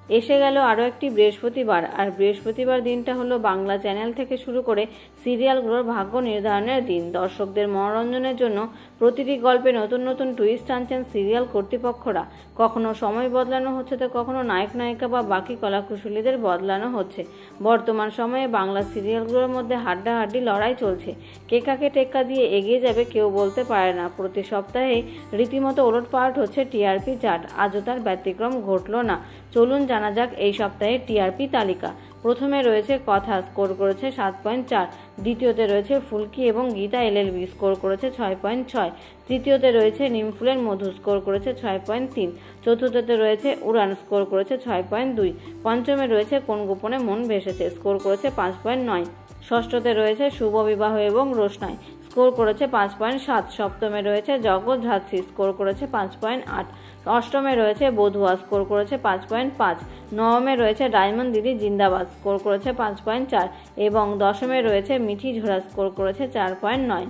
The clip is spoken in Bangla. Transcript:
এসে গেল আরও একটি বৃহস্পতিবার, আর বৃহস্পতিবার দিনটা হলো বাংলা চ্যানেল থেকে শুরু করে সিরিয়ালগুলোর ভাগ্য নির্ধারণের দিন। দর্শকদের মনোরঞ্জনের জন্য প্রতিটি গল্পে নতুন নতুন টুইস্ট আনছেন সিরিয়াল কর্তৃপক্ষরা। কখনো সময় বদলানো হচ্ছে, তো কখনো নায়ক নায়িকা বা বাকি কলাকুশলীদের বদলানো হচ্ছে। বর্তমান সময়ে বাংলা সিরিয়ালগুলোর মধ্যে হাড্ডাহাড্ডি লড়াই চলছে। কে কাকে টেক্কা দিয়ে এগিয়ে যাবে কেউ বলতে পারে না। প্রতি সপ্তাহে রীতিমতো ওলটপালট হচ্ছে টিআরপি চার্ট। আজও তার ব্যতিক্রম ঘটল না। চলুন জানা যাক এই সপ্তাহে টিআরপি তালিকা। প্রথমে রয়েছে কথা, স্কোর করেছে 7.4। দ্বিতীয়তে রয়েছে ফুলকি এবং গীতা এলএলবি, স্কোর করেছে 6.6। তৃতীয়তে রয়েছে নিমফুলের মধু, স্কোর করেছে 6.3। চতুর্থতে রয়েছে উড়ান, স্কোর করেছে 6.2। পঞ্চমে রয়েছে কোন গোপনে মন ভেসেছে, স্কোর করেছে 5.9। ষষ্ঠতে রয়েছে শুভ বিবাহ এবং রোশনাই, স্কোর করেছে 5.7। সপ্তমে রয়েছে জগৎ ধাত্রী, স্কোর করেছে 5.8। অষ্টমে রয়েছে বধুয়া, স্কোর করেছে 5.5। নবমে রয়েছে ডায়মন্ড দিদি জিন্দাবাদ, স্কোর করেছে 5.4 এবং দশমে রয়েছে মিঠি ঝোড়া, স্কোর করেছে 4.9।